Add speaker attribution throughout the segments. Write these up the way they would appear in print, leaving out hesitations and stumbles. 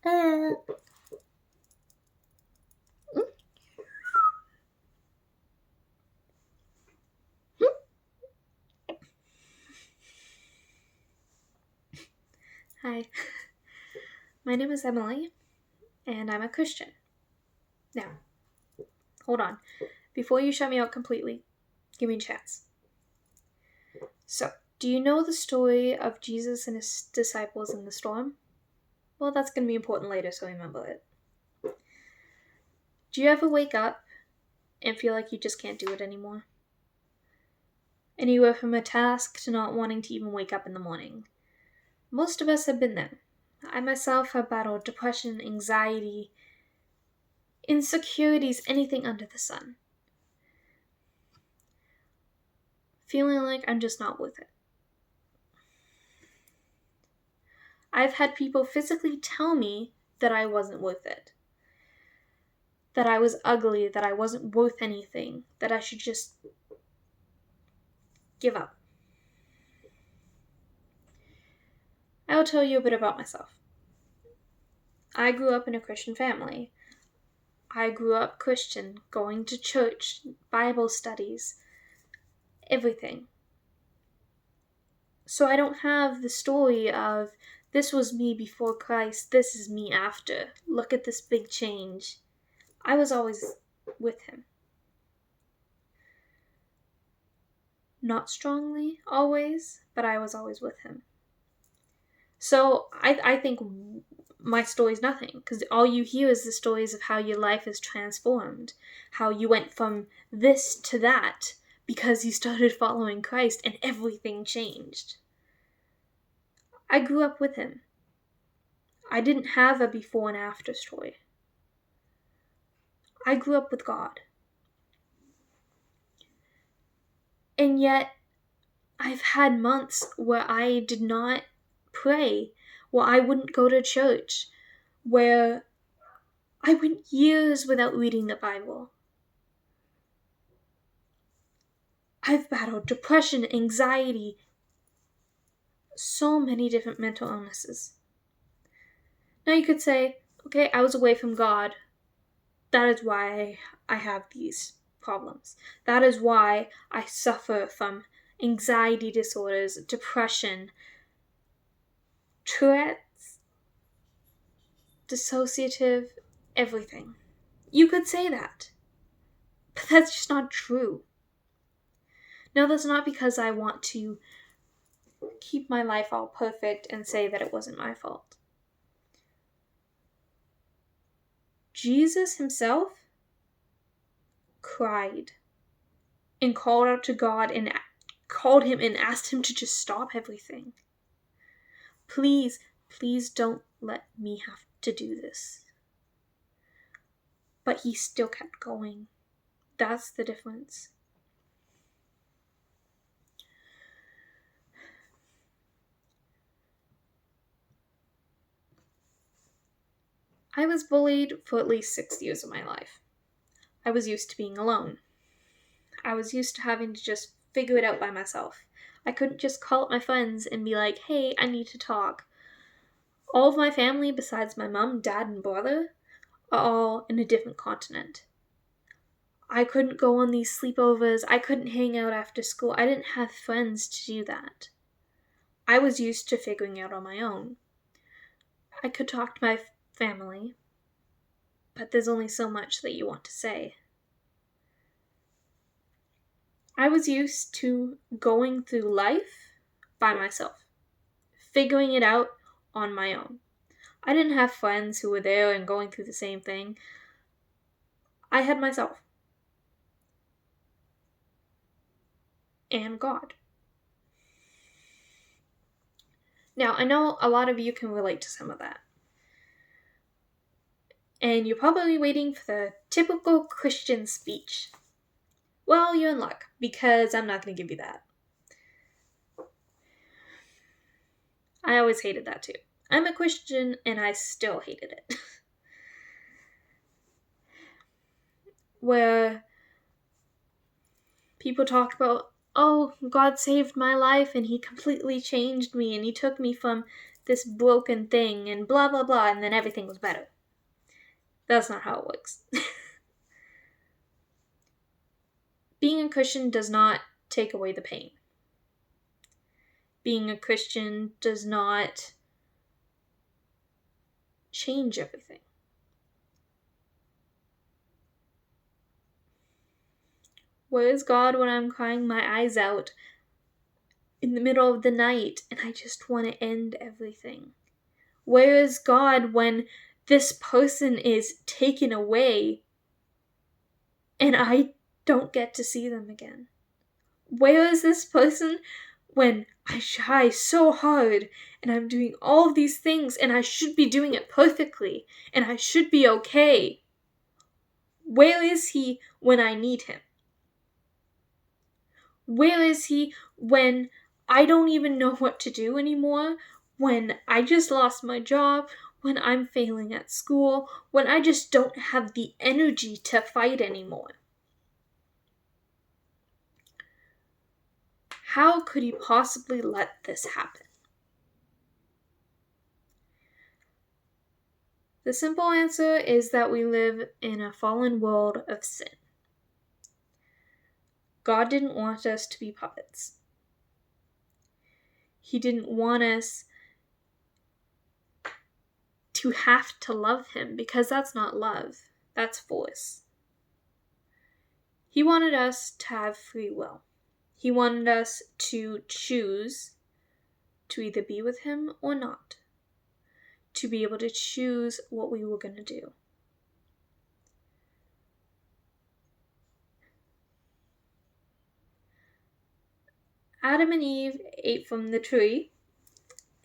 Speaker 1: Uh, Hi, my name is Emily, and I'm a Christian. Now, hold on. Before you shut me out completely, give me a chance. So, do you know the story of Jesus and his disciples in the storm? Well, that's going to be important later, so remember it. Do you ever wake up and feel like you just can't do it anymore? Anywhere from a task to not wanting to even wake up in the morning. Most of us have been there. I myself have battled depression, anxiety, insecurities, anything under the sun. Feeling like I'm just not worth it. I've had people physically tell me that I wasn't worth it. That I was ugly, that I wasn't worth anything, that I should just give up. I will tell you a bit about myself. I grew up in a Christian family. I grew up Christian, going to church, Bible studies, everything. So I don't have the story of, this was me before Christ, this is me after. Look at this big change. I was always with him. Not strongly, always, but I was always with him. So I think my story's nothing, because all you hear is the stories of how your life is transformed, how you went from this to that because you started following Christ and everything changed. I grew up with him. I didn't have a before and after story. I grew up with God. And yet, I've had months where I did not pray, where I wouldn't go to church, where I went years without reading the Bible. I've battled depression, anxiety, so many different mental illnesses. Now you could say, okay, I was away from God. That is why I have these problems. That is why I suffer from anxiety disorders, depression, Tourettes, dissociative, everything. You could say that. But that's just not true. Now, that's not because I want to keep my life all perfect and say that it wasn't my fault. Jesus himself cried and called out to God and called him and asked him to just stop everything. Please, please don't let me have to do this. But he still kept going. That's the difference. I was bullied for at least 6 years of my life. I was used to being alone. I was used to having to just figure it out by myself. I couldn't just call up my friends and be like, hey, I need to talk. All of my family, besides my mom, dad, and brother, are all in a different continent. I couldn't go on these sleepovers. I couldn't hang out after school. I didn't have friends to do that. I was used to figuring out on my own. I could talk to my family, but there's only so much that you want to say. I was used to going through life by myself, figuring it out on my own. I didn't have friends who were there and going through the same thing. I had myself. And God. Now, I know a lot of you can relate to some of that. And you're probably waiting for the typical Christian speech. Well, you're in luck, because I'm not going to give you that. I always hated that too. I'm a Christian, and I still hated it. Where people talk about, oh, God saved my life, and he completely changed me, and he took me from this broken thing and blah blah blah, and then everything was better. That's not how it works. Being a Christian does not take away the pain. Being a Christian does not change everything. Where is God when I'm crying my eyes out in the middle of the night and I just want to end everything? Where is God when this person is taken away and I don't get to see them again? Where is this person when I try so hard and I'm doing all of these things and I should be doing it perfectly and I should be okay? Where is he when I need him? Where is he when I don't even know what to do anymore? When I just lost my job? When I'm failing at school? When I just don't have the energy to fight anymore? How could he possibly let this happen? The simple answer is that we live in a fallen world of sin. God didn't want us to be puppets. He didn't want us to have to love him, because that's not love, that's force. He wanted us to have free will. He wanted us to choose to either be with him or not, to be able to choose what we were going to do. Adam and Eve ate from the tree,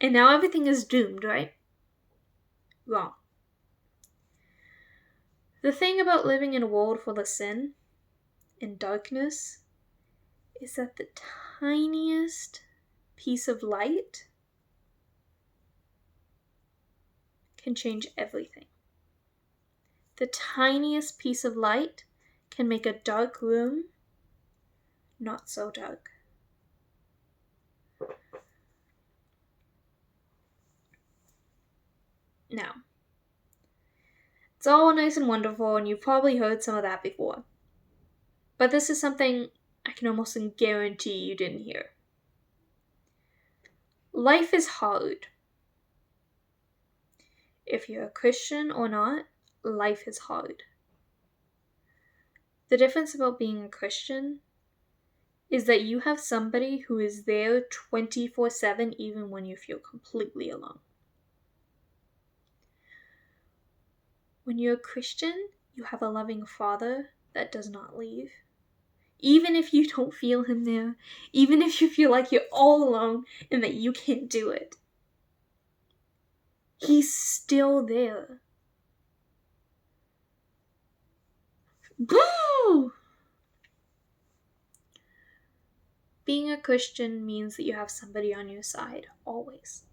Speaker 1: and now everything is doomed, right? Wrong. The thing about living in a world full of sin and darkness is that the tiniest piece of light can change everything. The tiniest piece of light can make a dark room not so dark. Now, it's all nice and wonderful, and you've probably heard some of that before. But this is something I can almost guarantee you didn't hear. Life is hard. If you're a Christian or not, life is hard. The difference about being a Christian is that you have somebody who is there 24/7 even when you feel completely alone. When you're a Christian, you have a loving Father that does not leave. Even if you don't feel him there, even if you feel like you're all alone and that you can't do it, he's still there. Boo! Being a Christian means that you have somebody on your side, always.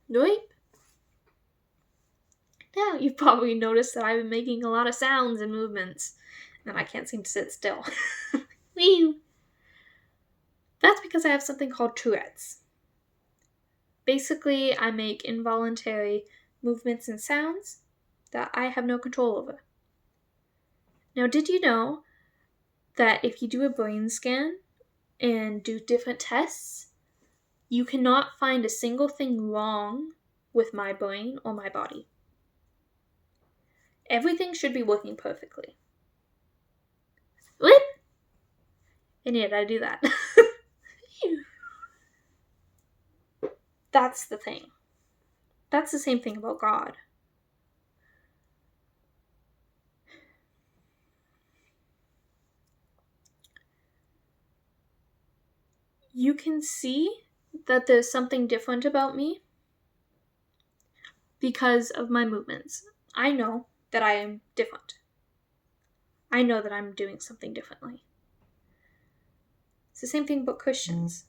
Speaker 1: Right? Now you've probably noticed that I've been making a lot of sounds and movements, and I can't seem to sit still. That's because I have something called Tourettes. Basically, I make involuntary movements and sounds that I have no control over. Now, did you know that if you do a brain scan and do different tests, you cannot find a single thing wrong with my brain or my body? Everything should be working perfectly. What? And yet I do that. That's the thing. That's the same thing about God. You can see that there's something different about me because of my movements. I know that I am different. I know that I'm doing something differently. It's the same thing about Christians.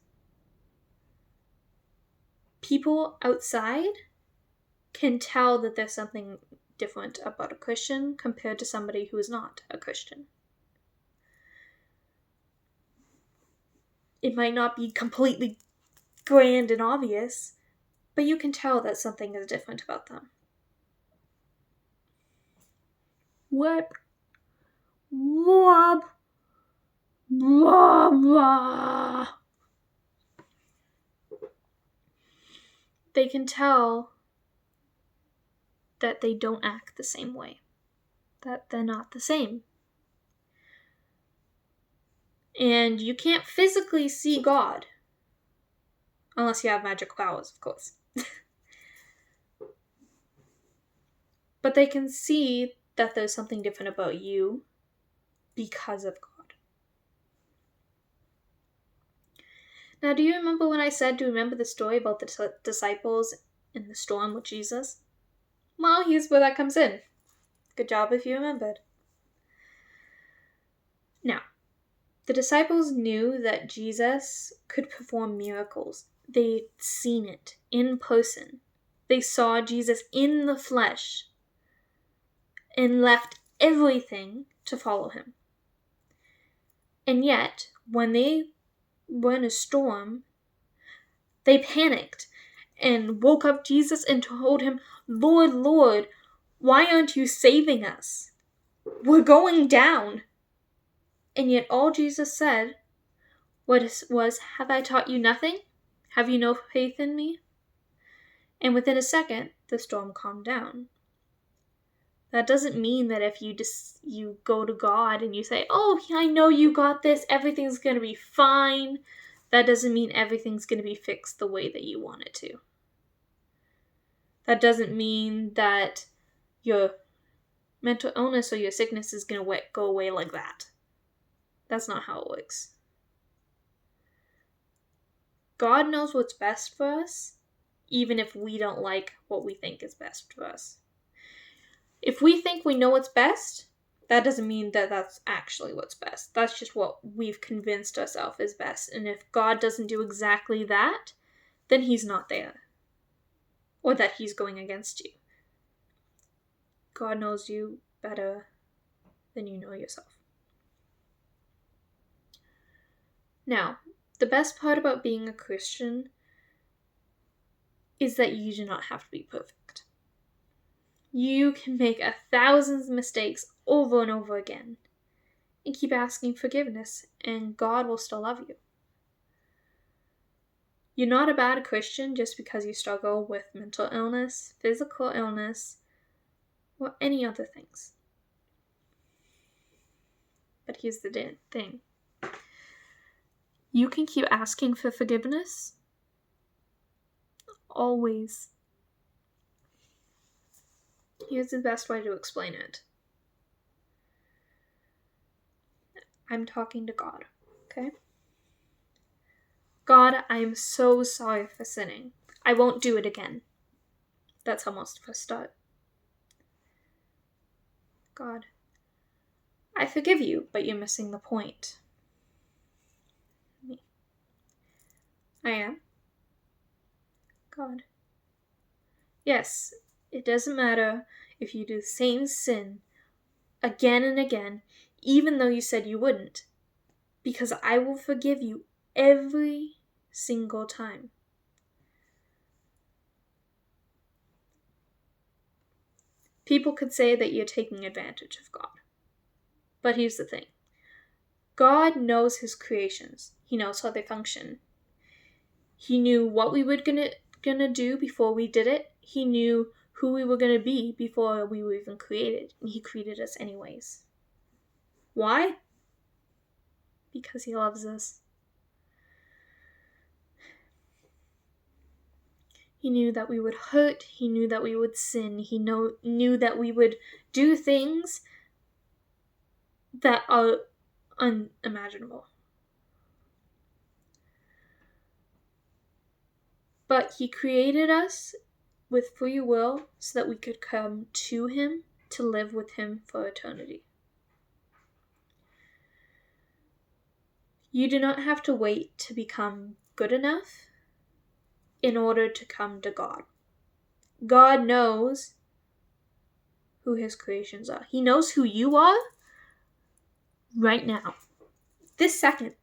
Speaker 1: People outside can tell that there's something different about a Christian compared to somebody who is not a Christian. It might not be completely grand and obvious, but you can tell that something is different about them. What? Blah, blah, blah. They can tell that they don't act the same way, that they're not the same. And you can't physically see God, unless you have magic powers, of course. But they can see that there's something different about you because of God. Now, do you remember when I said to remember the story about the disciples in the storm with Jesus? Well, here's where that comes in. Good job if you remembered. Now, the disciples knew that Jesus could perform miracles. They'd seen it in person. They saw Jesus in the flesh and left everything to follow him. And yet, when they were in a storm, they panicked and woke up Jesus and told him, "Lord, Lord, why aren't you saving us? We're going down." And yet all Jesus said was, "Have I taught you nothing? Have you no faith in me?" And within a second, the storm calmed down. That doesn't mean that if you go to God and you say, "Oh, I know you got this, everything's going to be fine," that doesn't mean everything's going to be fixed the way that you want it to. That doesn't mean that your mental illness or your sickness is going to go away like that. That's not how it works. God knows what's best for us, even if we don't like what we think is best for us. If we think we know what's best, that doesn't mean that that's actually what's best. That's just what we've convinced ourselves is best. And if God doesn't do exactly that, then he's not there. Or that he's going against you. God knows you better than you know yourself. Now, the best part about being a Christian is that you do not have to be perfect. You can make 1,000 mistakes over and over again and keep asking forgiveness, and God will still love you. You're not a bad Christian just because you struggle with mental illness, physical illness, or any other things. But here's the thing. You can keep asking for forgiveness always. Here's the best way to explain it. I'm talking to God, okay? God, I am so sorry for sinning. I won't do it again. That's how most of us start. God, I forgive you, but you're missing the point. Me. I am. God. Yes, it doesn't matter if you do the same sin again and again, even though you said you wouldn't, because I will forgive you every single time. People could say that you're taking advantage of God. But here's the thing. God knows his creations. He knows how they function. He knew what we were gonna do before we did it. He knew who we were gonna be before we were even created. And he created us anyways. Why? Because he loves us. He knew that we would hurt. He knew that we would sin. He knew that we would do things that are unimaginable. But he created us with free will so that we could come to him to live with him for eternity. You do not have to wait to become good enough in order to come to God. God knows who his creations are. He knows who you are right now. This second,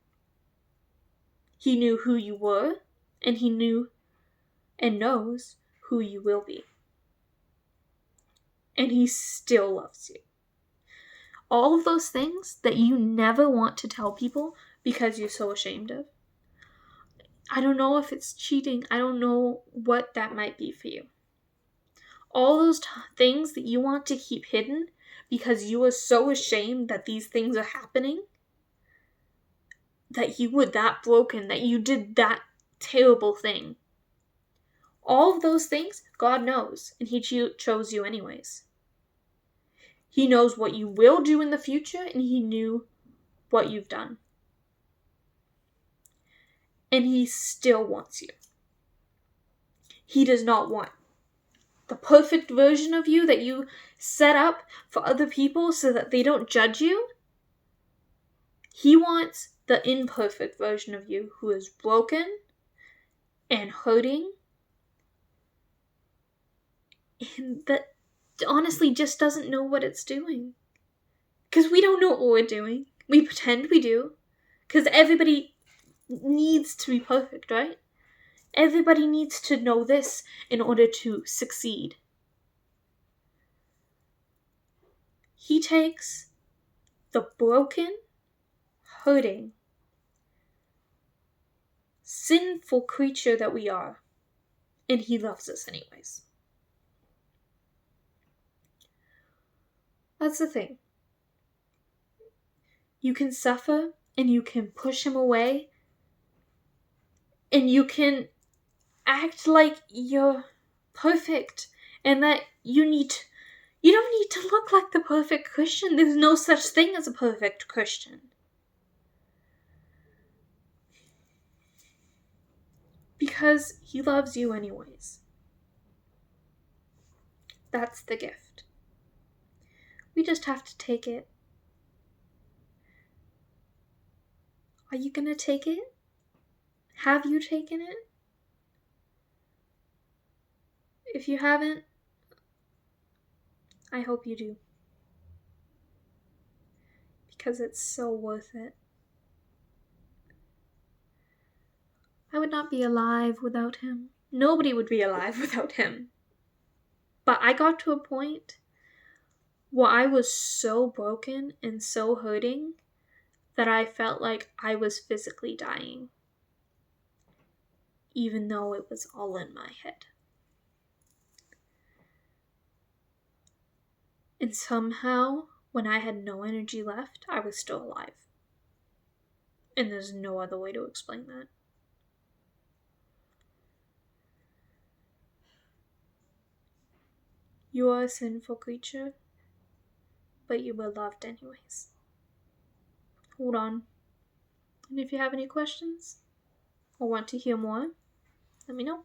Speaker 1: he knew who you were, and he knew and knows who you will be. And he still loves you. All of those things that you never want to tell people because you're so ashamed of. I don't know if it's cheating. I don't know what that might be for you. All those things that you want to keep hidden because you are so ashamed that these things are happening, that you were that broken, that you did that terrible thing. All of those things, God knows, and he chose you anyways. He knows what you will do in the future, and he knew what you've done. And he still wants you. He does not want the perfect version of you that you set up for other people so that they don't judge you. He wants the imperfect version of you who is broken and hurting and that honestly just doesn't know what it's doing. Because we don't know what we're doing. We pretend we do. Because everybody needs to be perfect, right? Everybody needs to know this in order to succeed. He takes the broken, hurting, sinful creature that we are, and he loves us anyways. That's the thing. You can suffer, and you can push him away, and you can act like you're perfect, and that you don't need to look like the perfect Christian. There's no such thing as a perfect Christian. Because he loves you anyways. That's the gift. We just have to take it. Are you gonna take it? Have you taken it? If you haven't, I hope you do. Because it's so worth it. I would not be alive without him. Nobody would be alive without him. But I got to a point where I was so broken and so hurting that I felt like I was physically dying. Even though it was all in my head. And somehow, when I had no energy left, I was still alive. And there's no other way to explain that. You are a sinful creature, but you were loved anyways. Hold on. And if you have any questions or want to hear more, let me know.